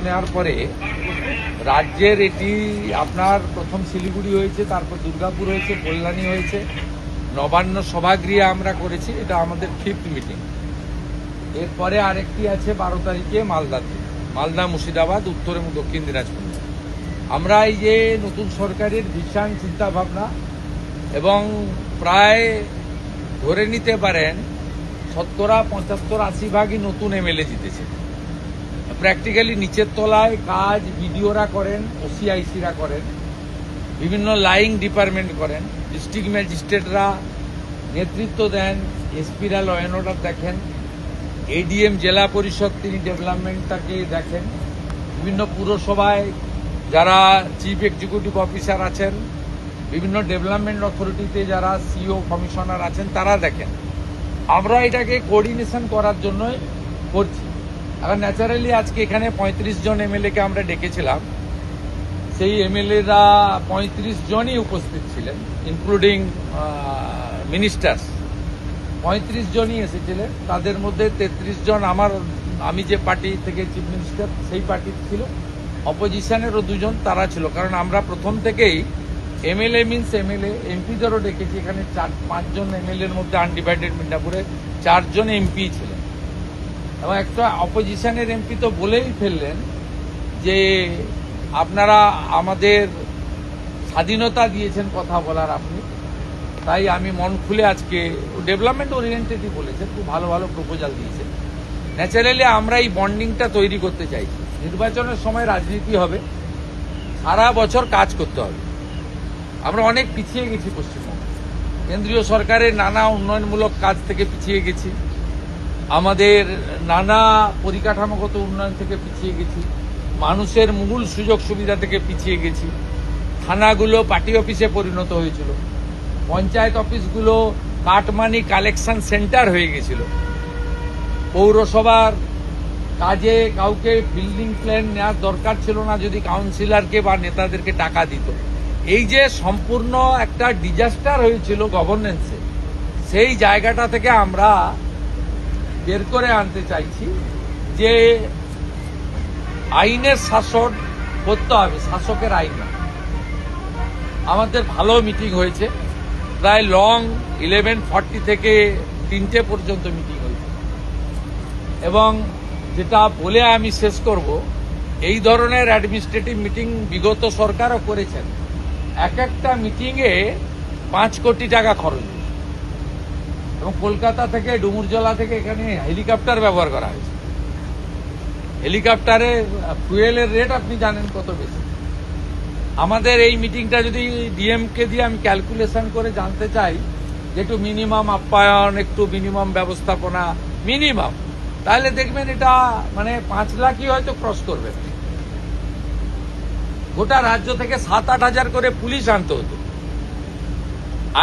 নেওয়ার পরে রাজ্যের এটি আপনার প্রথম শিলিগুড়ি হয়েছে, তারপর দুর্গাপুর হয়েছে, কল্যাণী হয়েছে, নবান্ন সভাগৃহে আমরা করেছি। এটা আমাদের 5th মিটিং। এরপরে আরেকটি আছে 12 তারিখে মালদাতে, মালদা, মুর্শিদাবাদ, উত্তর এবং দক্ষিণ দিনাজপুর। আমরা এই যে নতুন সরকারের ভিশন, চিন্তা ভাবনা এবং প্রায় ধরে নিতে পারেন 70-75-80 ভাগই নতুন এমএলএ জিতেছে। প্র্যাকটিক্যালি নিচের তলায় কাজ বিডিওরা করেন, ওসিআইসিরা করেন, বিভিন্ন লাইং ডিপার্টমেন্ট করেন, ডিস্ট্রিক্ট ম্যাজিস্ট্রেটরা নেতৃত্ব দেন, এসপিরা ল অ্যান্ড অর্ডার দেখেন, এডিএম জেলা পরিষদ তিনি ডেভেলপমেন্টটাকে দেখেন, বিভিন্ন পুরসভায় যারা চিফ এক্সিকিউটিভ অফিসার আছেন, বিভিন্ন ডেভেলপমেন্ট অথরিটিতে যারা সিও কমিশনার আছেন তারা দেখেন। আমরা এটাকে কোঅর্ডিনেশন করার জন্যই করছি। এখন ন্যাচারালি আজকে এখানে 35 জন এমএলএকে আমরা ডেকেছিলাম। সেই এমএলএরা 35 জনই উপস্থিত ছিলেন, ইনক্লুডিং মিনিস্টার্স। 35 জনই এসেছিলেন। তাদের মধ্যে 33 জন আমি যে পার্টি থেকে চিফ মিনিস্টার সেই পার্টি ছিল, অপোজিশনেরও 2 জন তারা ছিল। কারণ আমরা প্রথম থেকেই এমএলএ মিন্স এমএলএ, এমপিদেরও ডেকেছি। এখানে 4-5 জন এমএলএর মধ্যে আনডিভাইডেড মিদনাপুরে 4 জন এমপি ছিলেন এবং একটা অপোজিশনের এমপি তো বলেই ফেললেন যে আপনারা আমাদের স্বাধীনতা দিয়েছেন কথা বলার আপনি, তাই আমি মন খুলে আজকে ডেভেলপমেন্ট ওরিয়েন্টেডই বলেছেন, খুব ভালো ভালো প্রপোজাল দিয়েছেন। ন্যাচারালি আমরা এই বন্ডিংটা তৈরি করতে চাইছি। নির্বাচনের সময় রাজনীতি হবে, সারা বছর কাজ করতে হবে। আমরা অনেক পিছিয়ে গেছি পশ্চিমবঙ্গে, কেন্দ্রীয় সরকারের নানা উন্নয়নমূলক কাজ থেকে পিছিয়ে গেছি, আমাদের নানা পরিকাঠামোগত উন্নয়ন থেকে পিছিয়ে গেছি, মানুষের মূল সুযোগ সুবিধা থেকে পিছিয়ে গেছি। থানাগুলো পার্টি অফিসে পরিণত হয়েছিল, পঞ্চায়েত অফিসগুলো কাটমানি কালেকশন সেন্টার হয়ে গেছিল, পৌরসভার কাজে কাউকে বিল্ডিং প্ল্যান নেওয়ার দরকার ছিল না যদি কাউন্সিলরকে বা নেতাদেরকে টাকা দিত। এই যে সম্পূর্ণ একটা ডিজাস্টার হয়েছিল গভর্নেন্সে, সেই জায়গাটা থেকে আমরা বের করে আনতে চাইছি যে আইনের শাসন করতে হবে, শাসকের আইন না। আমাদের ভালো মিটিং হয়েছে, প্রায় লং 11:40 থেকে 3টে পর্যন্ত মিটিং হয়েছে। এবং যেটা বলে আমি শেষ করব, এই ধরনের অ্যাডমিনিস্ট্রেটিভ মিটিং বিগত সরকারও করেছেন। এক একটা মিটিংয়ে 5 কোটি টাকা খরচ হয়েছে এবং কলকাতা থেকে ডুমুরজলা থেকে এখানে হেলিকপ্টার ব্যবহার করা হয়েছে। হেলিকপ্টারে ফুয়েলের রেট আপনি জানেন কত বেশি। আমাদের এই মিটিংটা যদি ডিএমকে দিয়ে আমি ক্যালকুলেশন করে জানতে চাই যে একটু মিনিমাম আপ্যায়ন, একটু মিনিমাম ব্যবস্থাপনা, মিনিমাম, তাহলে দেখবেন এটা মানে 5 লাখই হয়তো ক্রস করবে। গোটা রাজ্য থেকে 7-8 হাজার করে পুলিশ আনতে হতো।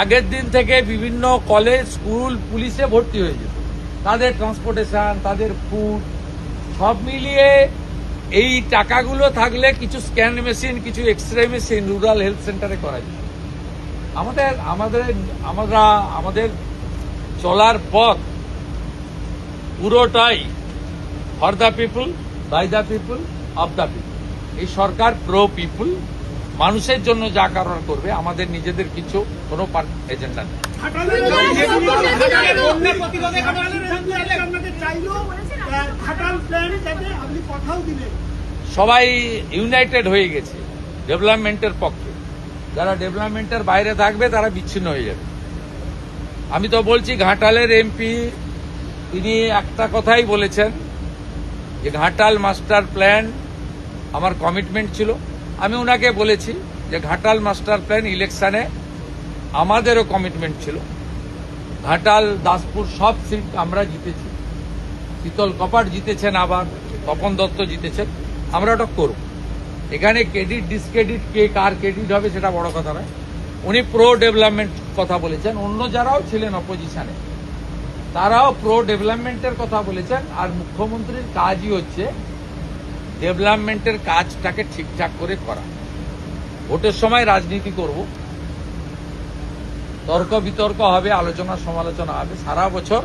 আগের দিন থেকে বিভিন্ন কলেজ, স্কুল পুলিশে ভর্তি হয়ে যেত। তাদের ট্রান্সপোর্টেশন, তাদের ফুড সব মিলিয়ে এই টাকাগুলো থাকলে কিছু স্ক্যান মেশিন, কিছু এক্সরে মেশিন রুরাল হেলথ সেন্টারে করা যেত। আমাদের চলার পথ পুরোটাই for the people, by the people, of the people. এই সরকার প্রো পিপুল, মানুষের জন্য যা করার করবে, আমাদের নিজেদের কিছু কোনো এজেন্ডা নেই। সবাই ইউনাইটেড হয়ে গেছে ডেভেলপমেন্টের পক্ষে। যারা ডেভেলপমেন্টের বাইরে থাকবে তারা বিচ্ছিন্ন হয়ে যাবে। আমি তো বলছি, ঘাটালের এমপি তিনি একটা কথাই বলেছেন যে ঘাটাল মাস্টার প্ল্যান আমার কমিটমেন্ট ছিল। আমি ওনাকে বলেছি যে ঘাটাল মাস্টার প্ল্যান ইলেকশনে আমাদেরও কমিটমেন্ট ছিল। ঘাটাল, দাসপুর সব সিট আমরা জিতেছি। শীতল কপাট জিতেছেন, আবার তপন দত্ত জিতেছেন। আমরা ওটা করব। এখানে ক্রেডিট ডিসক্রেডিট কে কার ক্রেডিট হবে সেটা বড় কথা নয়। উনি প্রো ডেভেলপমেন্ট কথা বলেছেন, অন্য যারাও ছিলেন অপোজিশনে তারাও প্রো ডেভেলপমেন্টের কথা বলেছেন। আর মুখ্যমন্ত্রীর কাজই হচ্ছে ডেভেলপমেন্টের কাজটাকে ঠিকঠাক করে করা। ভোটের সময় রাজনীতি করব, তর্ক বিতর্ক হবে, আলোচনা সমালোচনা হবে। সারা বছর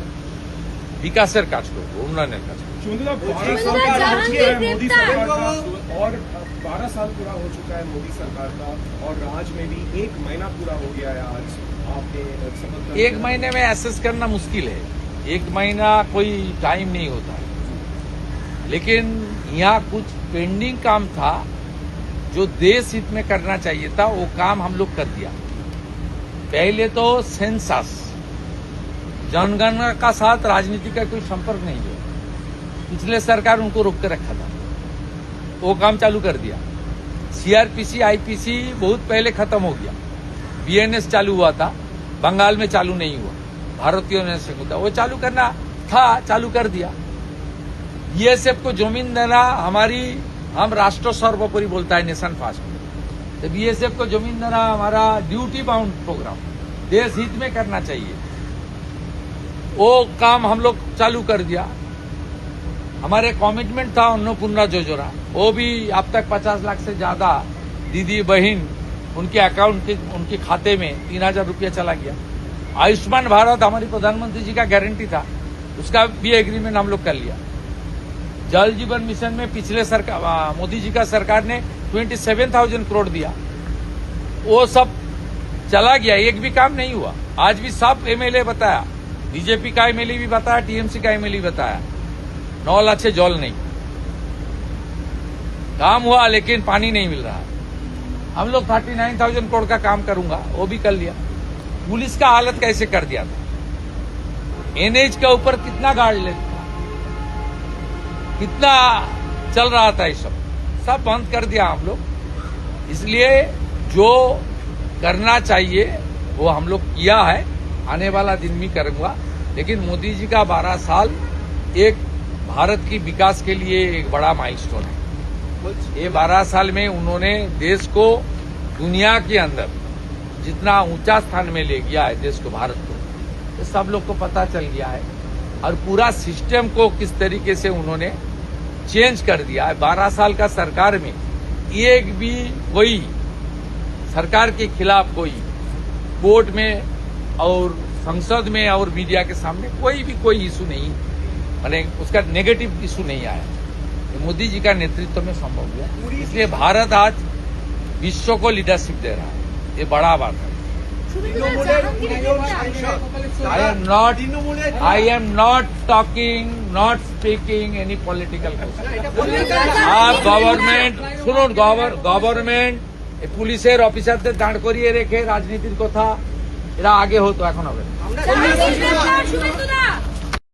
বিকাশের কাজ করবো, উন্নয়নের কাজ করবো। शुभेंदुदा, 12 साल का हो चुका है मोदी सरकार का और 12 साल पूरा हो चुका है मोदी सरकार का और राज में भी 1 महीना पूरा हो गया है आज आपने शपथ ग्रहण एक महीने में एसेस करना मुश्किल है, 1 महीना कोई टाइम नहीं होता है, लेकिन यहाँ कुछ पेंडिंग काम था जो देश हित में करना चाहिए था, वो काम हम लोग कर दिया। पहले तो सेंसस, जनगणना का साथ राजनीति का कोई संपर्क नहीं है, पिछले सरकार उनको रोक के रखा था, वो काम चालू कर दिया। सीआरपीसी आईपीसी बहुत पहले खत्म हो गया, बीएनएस चालू हुआ था, बंगाल में चालू नहीं हुआ, भारतीय होता वो चालू करना था, चालू कर दिया। बीएसएफ को जमीन देना हमारी, हम राष्ट्र सर्वोपरि बोलता है नेशन फास्ट, तो बीएसएफ को जमीन देना हमारा ड्यूटी बाउंड प्रोग्राम, देश हित में करना चाहिए, वो काम हम लोग चालू कर दिया। हमारे कमिटमेंट था अन्नपूर्णा योजना, वो भी अब तक 50 लाख से ज्यादा दीदी बहन उनके अकाउंट के उनके खाते में 3000 रुपया चला गया। आयुष्मान भारत हमारी प्रधानमंत्री जी का गारंटी था, उसका भी एग्रीमेंट हम लोग कर लिया। जल जीवन मिशन में पिछले सरकार मोदी जी का सरकार ने 27,000 करोड़ दिया, वो सब चला गया, एक भी काम नहीं हुआ। आज भी सब एमएलए बताया, बीजेपी का एमएलए भी बताया, टीएमसी का एमएलए बताया, नल अच्छे जल नहीं, काम हुआ लेकिन पानी नहीं मिल रहा। हम लोग 39,000 करोड़ का काम करूंगा, वो भी कर लिया। पुलिस का हालत कैसे कर दिया था, एनएच के ऊपर कितना गार्ड लेता था, कितना चल रहा था, ये सब बंद कर दिया हम लोग। इसलिए जो करना चाहिए वो हम लोग किया है, आने वाला दिन भी करूंगा। लेकिन मोदी जी का 12 साल एक भारत की विकास के लिए एक बड़ा माइलस्टोन है। ये 12 साल में उन्होंने देश को दुनिया के अंदर जितना ऊंचा स्थान में ले गया है देश को, भारत को, ये सब लोग को पता चल गया है। और पूरा सिस्टम को किस तरीके से उन्होंने चेंज कर दिया है। 12 साल का सरकार में एक भी कोई सरकार के खिलाफ कोई कोर्ट में और संसद में और मीडिया के सामने कोई इशू नहीं, माने उसका नेगेटिव इशू नहीं आया। ये मोदी जी का नेतृत्व में संभव हुआ, इसलिए भारत आज विश्व को लीडरशिप दे रहा है, ये बड़ा बात है। I am not talking, not speaking any political question. आप গভর্নমেন্ট পুলিশের অফিসারদের দাঁড় করিয়ে রেখে রাজনীতির কথা এরা আগে হতো, এখন হবে না।